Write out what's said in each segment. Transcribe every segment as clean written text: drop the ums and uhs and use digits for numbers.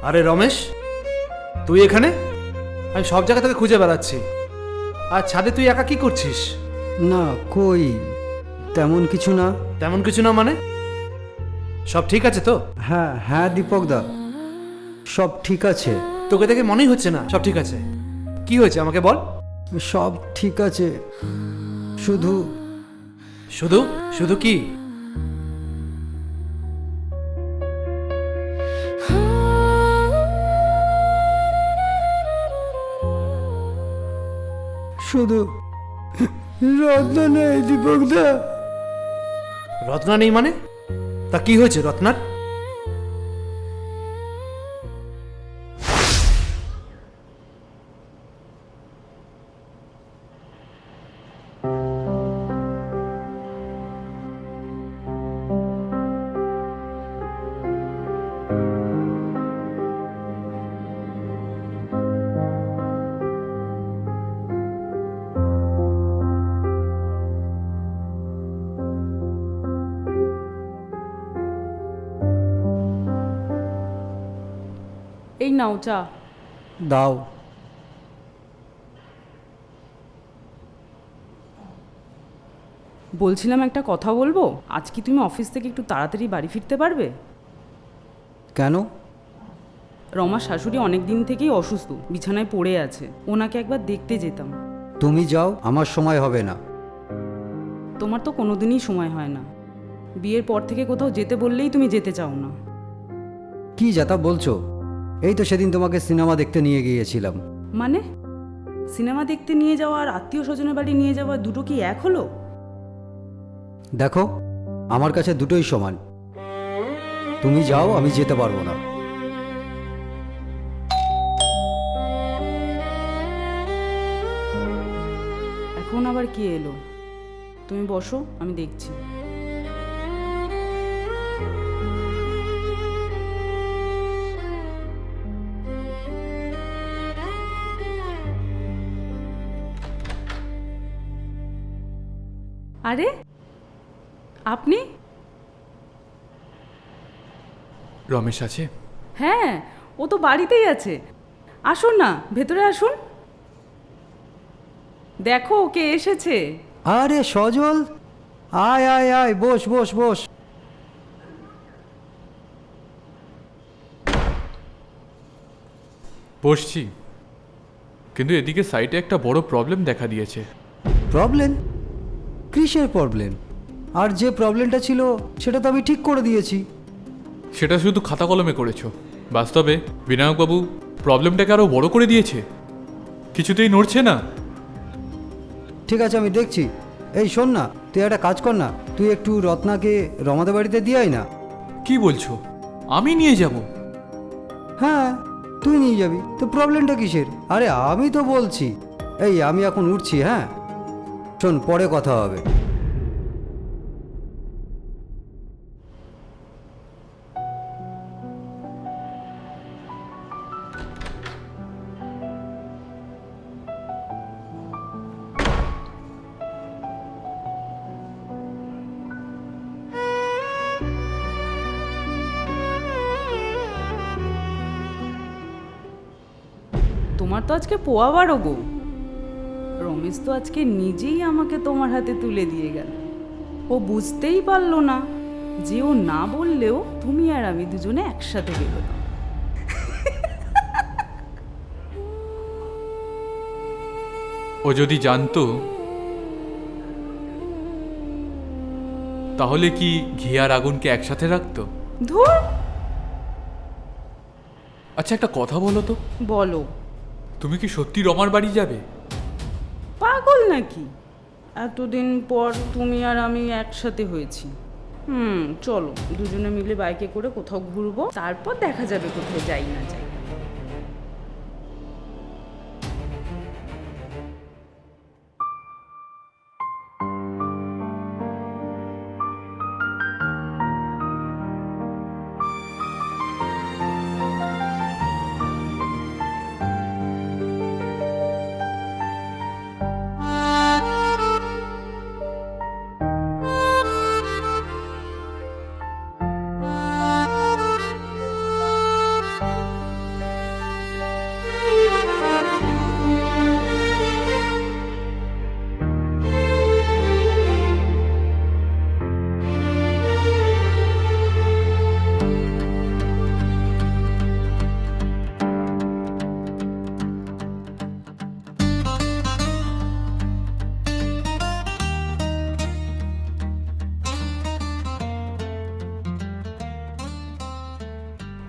আরে রমেশ, তুই এখানে? আমি সব জায়গা থেকে খুঁজে বেড়াচ্ছি। আর ছাদে তুই একা কি করছিস? না, কই তেমন কিছু না। তেমন কিছু না মানে? সব ঠিক আছে তো? হ্যাঁ হ্যাঁ দীপক দা, সব ঠিক আছে। তোকে দেখে মনেই হচ্ছে না সব ঠিক আছে। কি হয়েছে আমাকে বল। সব ঠিক আছে, শুধু শুধু? শুধু কি? শুধু রত্ন নেই দীপক দা। রত্না নেই মানে? তা কি হয়েছে রত্নার? এই নাও চা। দাও। বলছিলাম একটা কথা বলবো। আজ কি তুমি অফিস থেকে একটু তাড়াতাড়ি বাড়ি ফিরতে পারবে? কেন? রমার শাশুড়ি অনেক দিন থেকেই অসুস্থ, বিছানায় পড়ে আছে। ওনাকে একবার দেখতে যেতাম। তুমি যাও, আমার সময় হবে না। তোমার তো কোনোদিনই সময় হয় না। বিয়ের পর থেকে কোথাও যেতে বললেই তুমি যেতে চাও না। কি যাতা বলছো? এই তো সেদিন তোমাকে সিনেমা দেখতে নিয়ে গিয়েছিলাম। মানে সিনেমা দেখতে নিয়ে যাওয়া আর আত্মীয় স্বজনের বাড়ি নিয়ে যাওয়া দুটো কি এক হলো? দেখো, আমার কাছে দুটোই সমান। তুমি যাও, আমি যেতে পারবো না। এখন আবার কি এলো? তুমি বসো, আমি দেখছি। আরে আপনি? রমেশ আছে? হ্যাঁ, ও তো বাড়িতেই আছে। আসুন না, ভেতরে আসুন। দেখো ওকে এসেছে। আরে সজল, আয় আয় আয়, বস বস বস। বসছি, কিন্তু এদিকে সাইটে একটা বড় প্রবলেম দেখা দিয়েছে। প্রবলেম? কিসের প্রবলেম? আর যে প্রবলেমটা ছিল সেটা তো আমি ঠিক করে দিয়েছি। সেটা শুধু খাতা কলমে করেছো, বাস্তবে বিনায়কবাবু প্রবলেমটাকে আরও বড় করে দিয়েছে। কিছুতেই নড়ছে না। ঠিক আছে, আমি দেখছি। এই শোন না, তুই একটা কাজ কর না, তুই একটু রত্নাকে রমাদের বাড়িতে দিয়ে আয় না। কি বলছো? আমি নিয়ে যাব? হ্যাঁ, তুই নিয়ে যাবি তো, প্রবলেমটা কিসের? আরে আমি তো বলছি। এই আমি এখন উঠছি, হ্যাঁ? শোন, পরে কথা হবে। তোমার তো আজকে পোয়া বারো গো। রমেশ তো আজকে নিজেই আমাকে তোমার হাতে তুলে দিয়ে গেল। ও বুঝতেই পারলো না যে ও না বললেও তুমি আর আমি দুজনে একসাথে বেরোতাম। ও যদি জানতো তাহলে কি ঘি আর আগুনকে একসাথে রাখতো? ধুর। আচ্ছা, একটা কথা বলো তো, বলো। তুমি কি সত্যি রমার বাড়ি যাবে? পাগল নাকি? এতদিন পর তুমি আর আমি একসাথে হয়েছি। চলো দুজনে মিলে বাইকে করে কোথাও ঘুরবো, তারপর দেখা যাবে কোথায় যাই না যাই।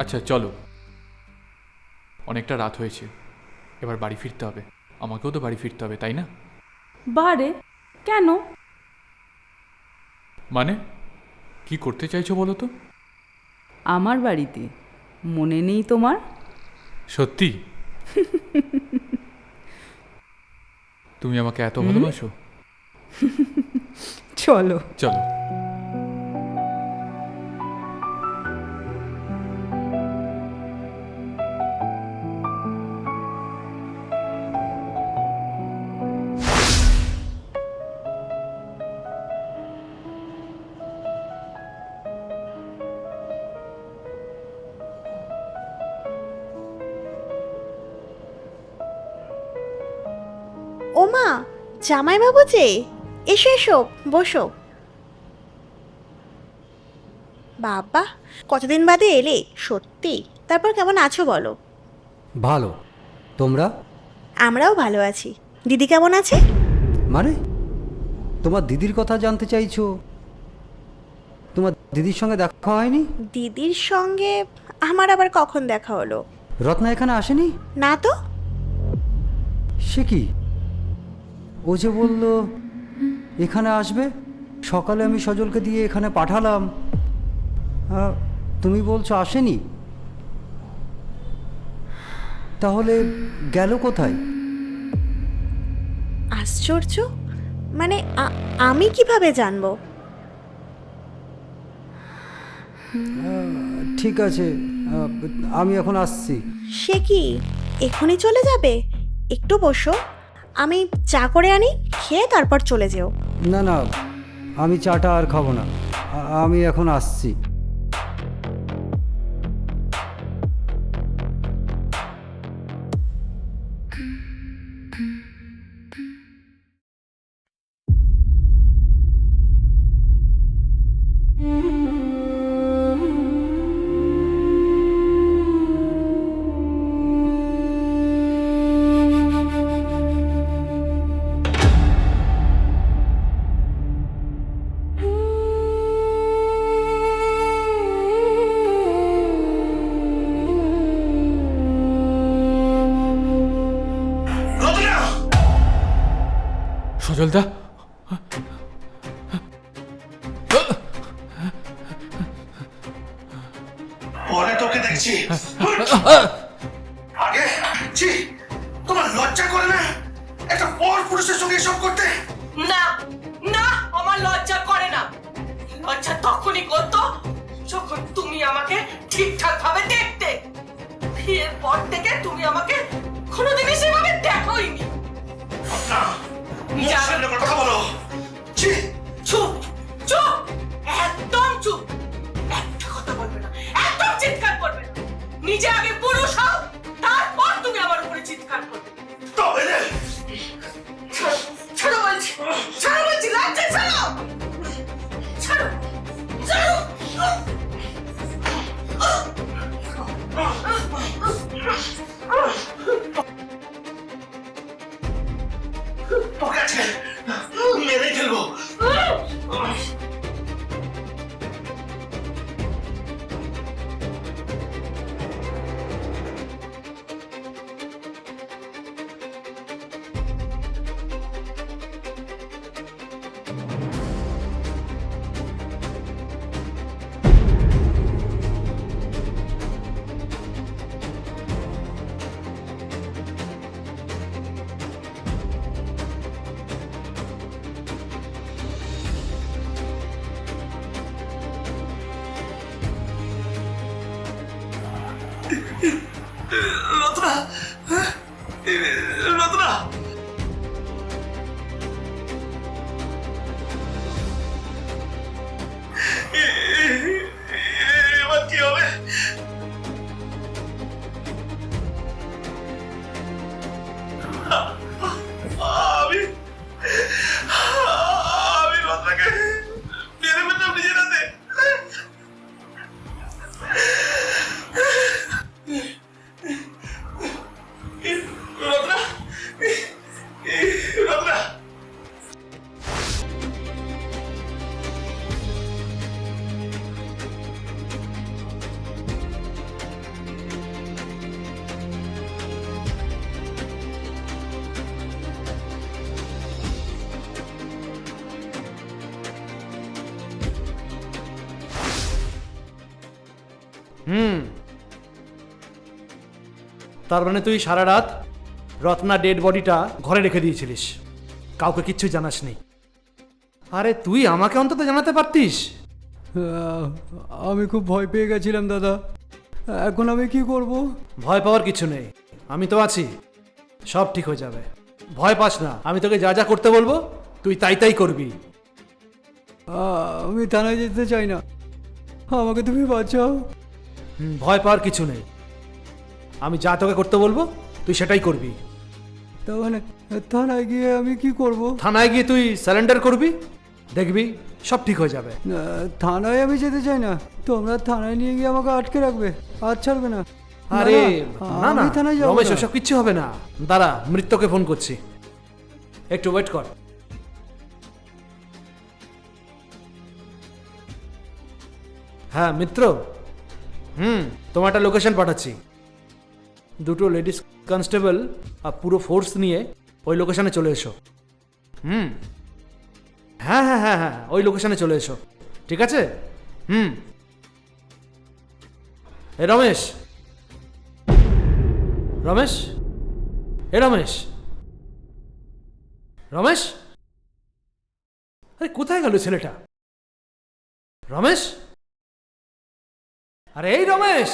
আচ্ছা চলো, অনেকটা রাত হয়েছে, এবার বাড়ি ফিরতে হবে। আমাকেও তো বাড়ি ফিরতে হবে, তাই না? বারে কেন? মানে কি করতে চাইছো বলো তো? আমার বাড়িতে মনে নেই তোমার? সত্যি? তুমি আমাকে এত ভালোবাসো? চলো। চলো। ওমা, জামাইবাবু যে, এসো এসো, বসো। বাবা, কতদিন বাদে এলে সত্যি। তারপর কেমন আছো বলো? ভালো। তোমরা? আমরাও ভালো আছি। দিদি কেমন আছে? মানে তোমার দিদির কথা জানতে চাইছো? তোমার দিদির সঙ্গে দেখা হয়নি? দিদির সঙ্গে আমার আবার কখন দেখা হলো? রত্না এখানে আসেনি? না তো। সে কি, ও যে বলল এখানে আসবে, সকালে আমি সজলকে দিয়ে এখানে পাঠালাম, তুমি বলছো আসেনি? তাহলে গেল কোথায়? আশ্চর্য, মানে আমি কিভাবে জানবো? ঠিক আছে, আমি এখন আসছি। সে কি, এখনই চলে যাবে? একটু বসো, আমি চা করে আনি, খেয়ে তারপর চলে যেও। না না, আমি চাটা আর খাবো না, আমি এখন আসছি। সজলদা, পরে তোকে দেখছি। আগে ছি, তোমার লজ্জা করে না একটা পর পুরুষের সঙ্গে এসব করতে? না না, আমার লজ্জা করে না। লজ্জা তখনই করতো যখন তুমি আমাকে ঠিকঠাক ভাবে দেখতে। বিয়ের পর থেকে তুমি আমাকে কোনোদিনই সেভাবে দেখোইনি। না, মুখ সামনে কথা বলো। ছি, চুপ চুপ, একদম চুপ। একটা কথা বলবে না, একদম চিৎকার করবে না। নিজে আগে পুরুষ হও, তারপর তুমি আমার উপরে চিৎকার করবে। তবে রে, ছাড়ো, ছাড়ো বলছি, ছাড়ো বলছি, লজ্জা ছাড়ো, ছাড়ো, ছাড়ো। তোকে আজকে মেরেই ফেলবো। রত্না, রত্না, এবার কি হবে? আমি আমি রত্নাকে মেরে ফেললাম নিজের হাতে। রত্না, তার মানে তুই সারা রাত রত্না ডেড বডিটা ঘরে রেখে দিয়েছিলিস, কাউকে কিচ্ছু জানাসনি। আরে তুই আমাকে অন্তত জানাতে পারতিস। আমি খুব ভয় পেয়ে গেছিলাম দাদা, এখন আমি কি করব? ভয় পাওয়ার কিছু নেই, আমি তো আছি, সব ঠিক হয়ে যাবে। ভয় পাস না, আমি তোকে যা যা করতে বলবো তুই তাই তাই করবি। আমি থানায় যেতে চাই না, আমাকে তুমি বাঁচাও। ভয় পাওয়ার কিছু নেই, আমি যা তোকে করতে বলবো তুই সেটাই করবি। তার মানে থানায় গিয়ে আমি কি করব? থানায় গিয়ে তুই স্যারেন্ডার করবি, দেখবি সব ঠিক হয়ে যাবে। থানায় আমি যেতে চাই না, তোমরা থানায় নিয়ে গিয়ে আমাকে আটকে রাখবে, আর ছাড়বে না। আরে না না আমি থানায় যাবো রমেশ, না। ওসব কিচ্ছু হবে না। দাঁড়া, মৃত্যুকে ফোন করছি, একটু ওয়েট কর। হ্যাঁ মিত্র, তোমার একটা লোকেশন পাঠাচ্ছি। দুটো লেডিস কনস্টেবল আর পুরো ফোর্স নিয়ে ওই লোকেশনে চলে এসো। হ্যাঁ হ্যাঁ হ্যাঁ হ্যাঁ, ওই লোকেশনে চলে এসো, ঠিক আছে? এ রমেশ, রমেশ, এ রমেশ, রমেশ, আরে কোথায় গেল ছেলেটা? রমেশ, আরে এই রমেশ।